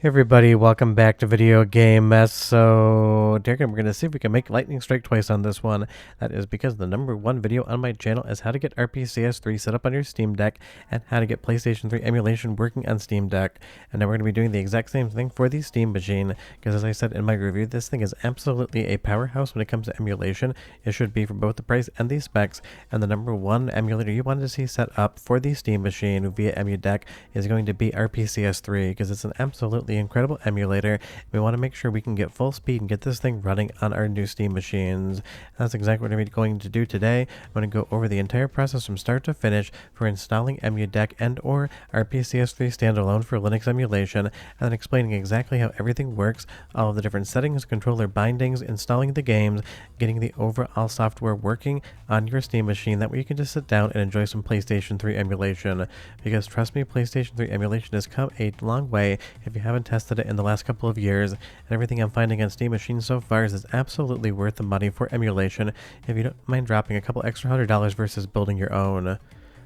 Hey everybody, welcome back to Video Game Mess. So, we're going to see if we can make lightning strike twice on this one. That is because the #1 video on my channel is how to get RPCS3 set up on your Steam Deck and how to get PlayStation 3 emulation working on Steam Deck. And now we're going to be doing the exact same thing for the Steam Machine, because as I said in my review, this thing is absolutely a powerhouse when it comes to emulation. It should be for both the price and the specs. And the #1 emulator you wanted to see set up for the Steam Machine via EmuDeck is going to be RPCS3, because it's an absolutely incredible emulator. We want to make sure we can get full speed and get this thing running on our new Steam machines. That's exactly what I'm going to do today. I'm going to go over the entire process from start to finish for installing EmuDeck and or RPCS3 standalone for Linux emulation, and then explaining exactly how everything works, all of the different settings, controller bindings, installing the games, getting the overall software working on your Steam machine. That way you can just sit down and enjoy some PlayStation 3 emulation. Because trust me, PlayStation 3 emulation has come a long way if you haven't tested it in the last couple of years, and everything I'm finding on Steam Machine so far is absolutely worth the money for emulation if you don't mind dropping a couple extra $100 versus building your own.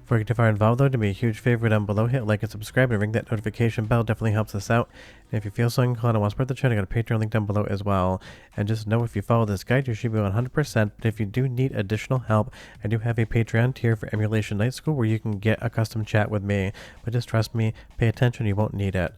Before you get too far involved though, do me a huge favor down below, hit like and subscribe and ring that notification bell, definitely helps us out. And if you feel so inclined and want to support the channel, I got a Patreon link down below as well. And just know if you follow this guide, you should be 100%, but if you do need additional help, I do have a Patreon tier for Emulation Night School where you can get a custom chat with me. But just trust me, pay attention, you won't need it.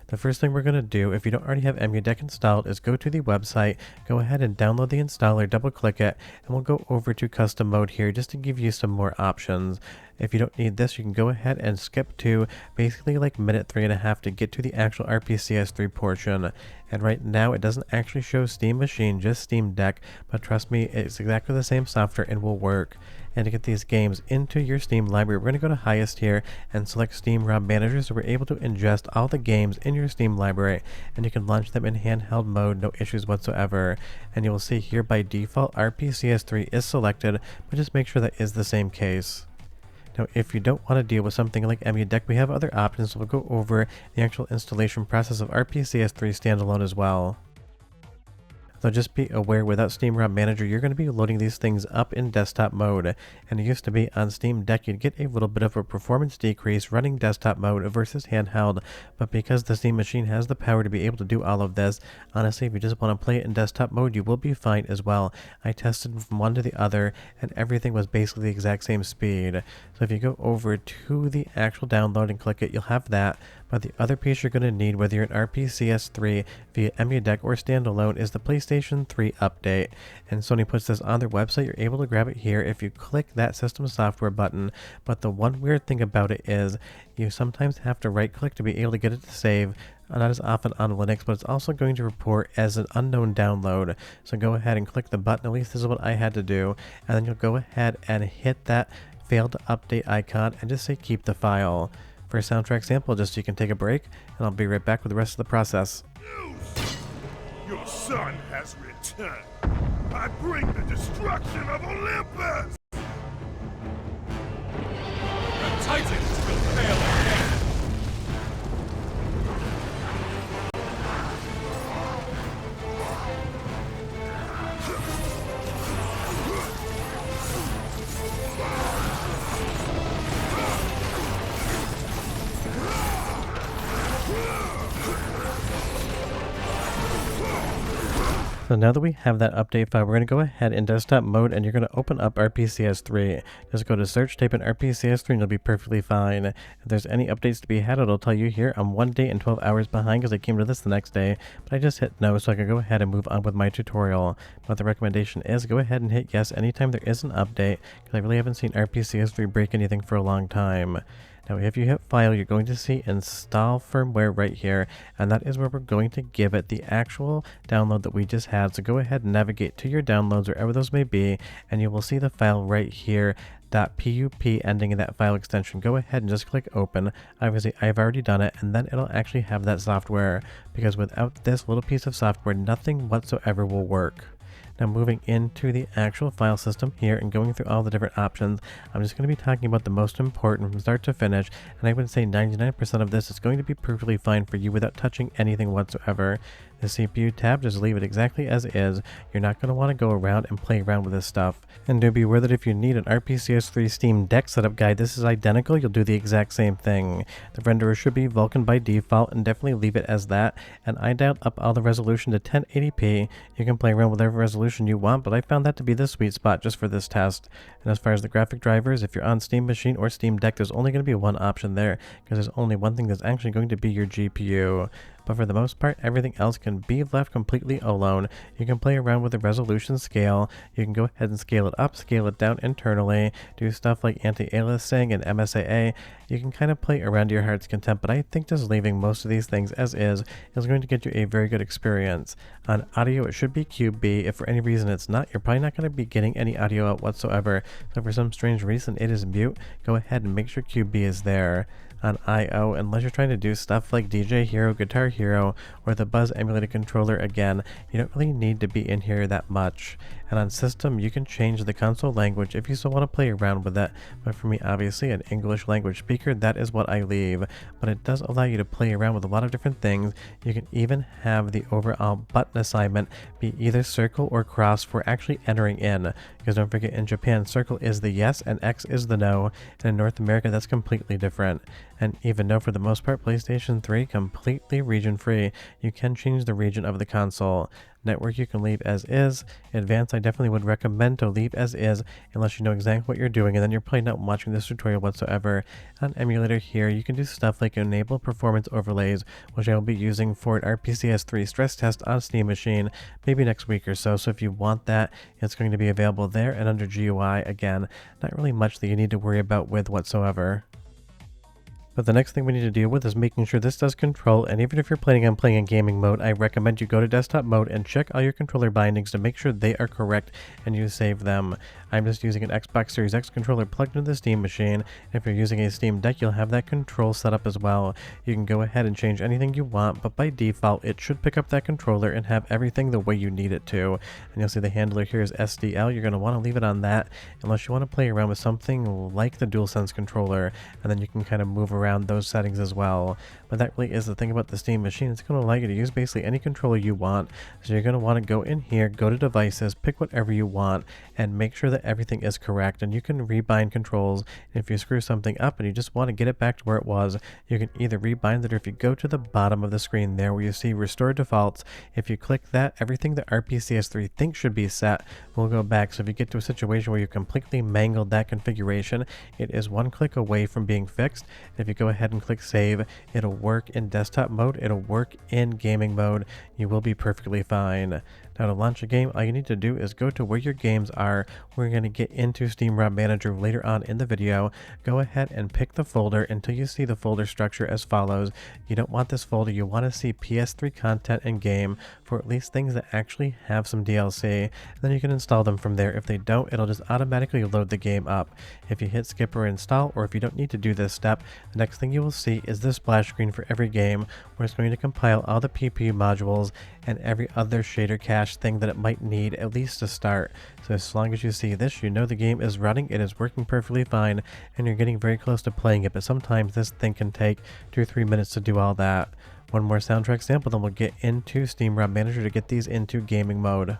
The first thing we're going to do, if you don't already have EmuDeck installed, is go to the website, go ahead and download the installer, double click it, and we'll go over to custom mode here just to give you some more options. If you don't need this, you can go ahead and skip to basically like minute 3.5 to get to the actual RPCS3 portion. And right now it doesn't actually show Steam Machine, just Steam Deck, but trust me, it's exactly the same software and will work. And to get these games into your Steam library, we're going to go to highest here and select Steam ROM Manager, so we're able to ingest all the games in your Steam library, and you can launch them in handheld mode, no issues whatsoever. And you will see here by default RPCS3 is selected, but just make sure that is the same case. Now, if you don't want to deal with something like EmuDeck, we have other options, so we'll go over the actual installation process of RPCS3 standalone as well. So just be aware, without Steam ROM Manager, you're going to be loading these things up in desktop mode. And it used to be on Steam Deck, you'd get a little bit of a performance decrease running desktop mode versus handheld. But because the Steam Machine has the power to be able to do all of this, honestly, if you just want to play it in desktop mode, you will be fine as well. I tested from one to the other, and everything was basically the exact same speed. So if you go over to the actual download and click it, you'll have that. But the other piece you're going to need, whether you're in RPCS3 via EmuDeck or standalone, is the PlayStation 3 update. And Sony puts this on their website. You're able to grab it here if you click that System Software button. But the one weird thing about it is you sometimes have to right click to be able to get it to save. Not as often on Linux, but it's also going to report as an unknown download. So go ahead and click the button. At least this is what I had to do. And then you'll go ahead and hit that failed to update icon and just say keep the file. For a soundtrack sample, just so you can take a break, and I'll be right back with the rest of the process. News! Your son has returned. I bring the destruction of Olympus! The Titans will fail again! So now that we have that update file, we're going to go ahead in desktop mode, and you're going to open up RPCS3. Just go to search, type in RPCS3, and you'll be perfectly fine. If there's any updates to be had, it'll tell you here. I'm 1 day and 12 hours behind because I came to this the next day, but I just hit no, so I can go ahead and move on with my tutorial. But the recommendation is go ahead and hit yes anytime there is an update, because I really haven't seen RPCS3 break anything for a long time. Now, if you hit File, you're going to see Install Firmware right here, and that is where we're going to give it the actual download that we just had. So go ahead and navigate to your downloads, wherever those may be, and you will see the file right here, .pup ending in that file extension. Go ahead and just click Open. Obviously, I've already done it, and then it'll actually have that software, because without this little piece of software, nothing whatsoever will work. Now moving into the actual file system here and going through all the different options, I'm just going to be talking about the most important from start to finish, and I would say 99% of this is going to be perfectly fine for you without touching anything whatsoever. The CPU tab, just leave it exactly as is. You're not going to want to go around and play around with this stuff. And do be aware that if you need an RPCS3 Steam Deck setup guide, this is identical. You'll do the exact same thing. The renderer should be Vulkan by default, and definitely leave it as that. And I dialed up all the resolution to 1080p. You can play around with whatever resolution you want, but I found that to be the sweet spot just for this test. And as far as the graphic drivers, if you're on Steam Machine or Steam Deck, there's only going to be one option there, because there's only one thing that's actually going to be your GPU. But for the most part, everything else can be left completely alone. You can play around with the resolution scale. You can go ahead and scale it up, scale it down internally, do stuff like anti-aliasing and MSAA. You can kind of play around to your heart's content, but I think just leaving most of these things as is going to get you a very good experience. On audio, it should be QB. If for any reason it's not, you're probably not going to be getting any audio out whatsoever. So for some strange reason it is mute, go ahead and make sure QB is there. On I/O, unless you're trying to do stuff like DJ Hero, Guitar Hero, or the Buzz emulated controller again, you don't really need to be in here that much. And on system, you can change the console language if you still want to play around with that. But for me, obviously, an English language speaker, that is what I leave. But it does allow you to play around with a lot of different things. You can even have the overall button assignment be either circle or cross for actually entering in. Because don't forget, in Japan, circle is the yes and X is the no. And in North America, that's completely different. And even though for the most part PlayStation 3 completely region free, you can change the region of the console. Network you can leave as is. Advanced I definitely would recommend to leave as is unless you know exactly what you're doing, and then you're probably not watching this tutorial whatsoever. On emulator here, you can do stuff like enable performance overlays, which I will be using for an RPCS3 stress test on Steam Machine maybe next week or so. So if you want that, it's going to be available there. And under GUI, again, not really much that you need to worry about with whatsoever. But the next thing we need to deal with is making sure this does control, and even if you're planning on playing in gaming mode, I recommend you go to desktop mode and check all your controller bindings to make sure they are correct and you save them. I'm just using an Xbox Series X controller plugged into the Steam Machine. If you're using a Steam Deck, you'll have that control set up as well. You can go ahead and change anything you want, but by default, it should pick up that controller and have everything the way you need it to. And you'll see the handler here is SDL. You're going to want to leave it on that unless you want to play around with something like the DualSense controller, and then you can kind of move around those settings as well. But that really is the thing about the Steam Machine. It's going to allow you to use basically any controller you want. So you're going to want to go in here, go to devices, pick whatever you want, and make sure that everything is correct. And you can rebind controls. And if you screw something up and you just want to get it back to where it was, you can either rebind it, or if you go to the bottom of the screen there where you see restore defaults, if you click that, everything that RPCS3 thinks should be set will go back. So if you get to a situation where you completely mangled that configuration, it is one click away from being fixed. If you go ahead and click save, it'll work in desktop mode, it'll work in gaming mode, you will be perfectly fine. Now to launch a game, all you need to do is go to where your games are. We're going to get into Steam ROM Manager later on in the video. Go ahead and pick the folder until you see the folder structure as follows. You don't want this folder, you want to see PS3 content and game for at least things that actually have some DLC. And then you can install them from there. If they don't, it'll just automatically load the game up. If you hit skip or install, or if you don't need to do this step, the next thing you will see is this splash screen for every game, where it's going to compile all the PPU modules and every other shader cache thing that it might need, at least to start. So as long as you see this, you know the game is running, it is working perfectly fine, and you're getting very close to playing it. But sometimes this thing can take 2 or 3 minutes to do all that. One more soundtrack sample, then we'll get into Steam ROM Manager to get these into gaming mode.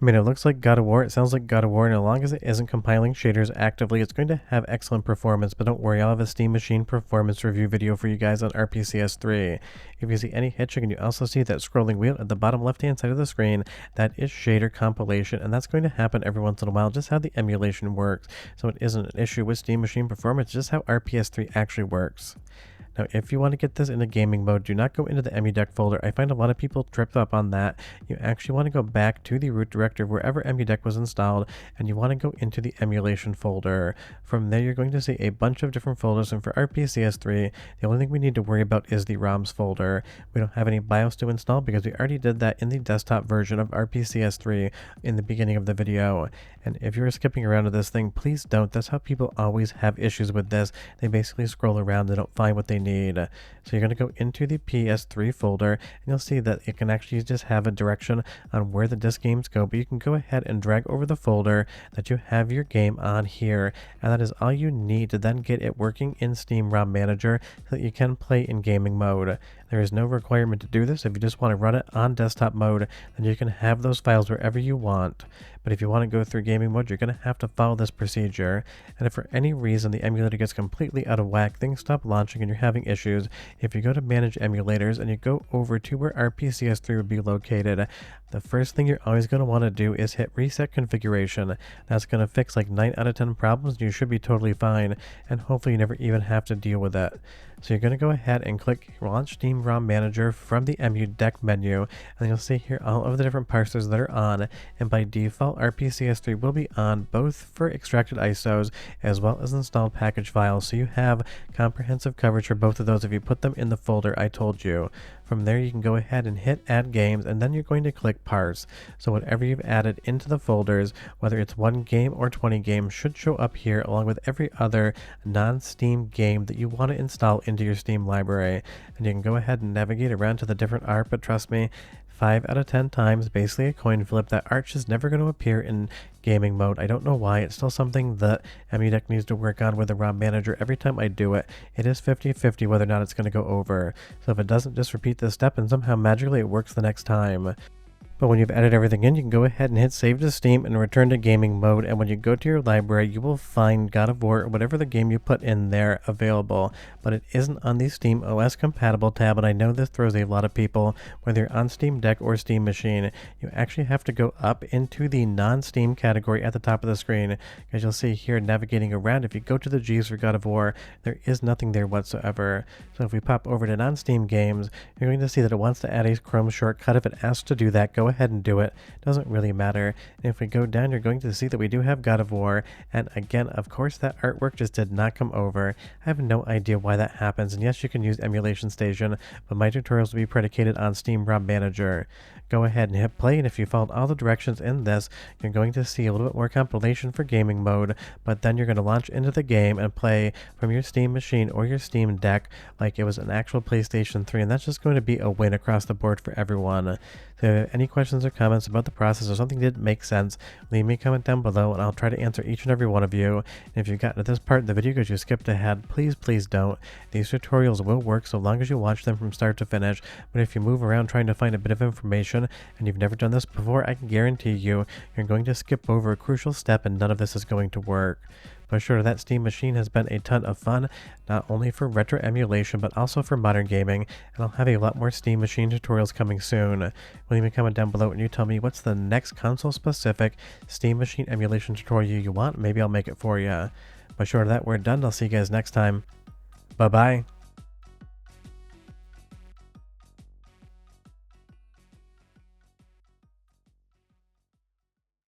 I mean, it looks like God of War, it sounds like God of War, and as long as it isn't compiling shaders actively, it's going to have excellent performance. But don't worry, I'll have a Steam Machine performance review video for you guys on RPCS3. If you see any hitch, you can also see that scrolling wheel at the bottom left-hand side of the screen. That is shader compilation, and that's going to happen every once in a while, just how the emulation works. So it isn't an issue with Steam Machine performance, just how RPCS3 actually works. Now, if you want to get this into gaming mode, do not go into the EmuDeck folder. I find a lot of people tripped up on that. You actually want to go back to the root directory wherever EmuDeck was installed, and you want to go into the emulation folder. From there, you're going to see a bunch of different folders, and for RPCS3, the only thing we need to worry about is the ROMs folder. We don't have any BIOS to install because we already did that in the desktop version of RPCS3 in the beginning of the video. And if you're skipping around to this thing, please don't. That's how people always have issues with this. They basically scroll around, they don't find what they need. So you're going to go into the PS3 folder, and you'll see that it can actually just have a direction on where the disk games go, but you can go ahead and drag over the folder that you have your game on here, and that is all you need to then get it working in Steam ROM Manager so that you can play in gaming mode. There is no requirement to do this. If you just want to run it on desktop mode, then you can have those files wherever you want. But if you want to go through gaming mode, you're going to have to follow this procedure. And if for any reason the emulator gets completely out of whack, things stop launching and you're having issues, if you go to manage emulators and you go over to where RPCS3 would be located, the first thing you're always going to want to do is hit reset configuration. That's going to fix like 9 out of 10 problems, and you should be totally fine, and hopefully you never even have to deal with it. So you're going to go ahead and click Launch Steam ROM Manager from the EmuDeck menu, and you'll see here all of the different parsers that are on, and by default RPCS3 will be on both for extracted ISOs as well as installed package files, so you have comprehensive coverage for both of those if you put them in the folder I told you. From there you can go ahead and hit Add Games, and then you're going to click Parse. So whatever you've added into the folders, whether it's 1 game or 20 games, should show up here along with every other non-Steam game that you want to install into your Steam library. And you can go ahead and navigate around to the different art, but trust me, 5 out of 10 times, basically a coin flip, that art is never going to appear in gaming mode. I don't know why. It's still something that EmuDeck needs to work on with the ROM Manager. Every time I do it, it is 50-50 whether or not it's going to go over. So if it doesn't, just repeat this step and somehow magically it works the next time. But when you've added everything in, you can go ahead and hit Save to Steam and return to gaming mode, and when you go to your library, you will find God of War or whatever the game you put in there available, but it isn't on the Steam OS compatible tab, and I know this throws a lot of people, whether you're on Steam Deck or Steam Machine. You actually have to go up into the non-Steam category at the top of the screen, as you'll see here navigating around. If you go to the G's for God of War, there is nothing there whatsoever. So if we pop over to non-Steam games, you're going to see that it wants to add a Chrome shortcut. If it asks to do that, go ahead and do it. Doesn't really matter. And if we go down, you're going to see that we do have God of War, and again, of course, that artwork just did not come over. I have no idea why that happens, and yes, you can use Emulation Station, but my tutorials will be predicated on Steam ROM Manager. Go ahead and hit play, and if you followed all the directions in this, you're going to see a little bit more compilation for gaming mode, but then you're going to launch into the game and play from your Steam Machine or your Steam Deck like it was an actual PlayStation 3, and that's just going to be a win across the board for everyone. So if you have any questions or comments about the process or something didn't make sense, leave me a comment down below and I'll try to answer each and every one of you. And if you've gotten to this part of the video because you skipped ahead, please don't. These tutorials will work so long as you watch them from start to finish, but if you move around trying to find a bit of information and you've never done this before, I can guarantee you're going to skip over a crucial step and none of this is going to work. But sure, that Steam Machine has been a ton of fun, not only for retro emulation, but also for modern gaming, and I'll have a lot more Steam Machine tutorials coming soon. Leave me a comment down below and you tell me what's the next console-specific Steam Machine emulation tutorial you want. Maybe I'll make it for you. But short of that, we're done. I'll see you guys next time. Bye-bye.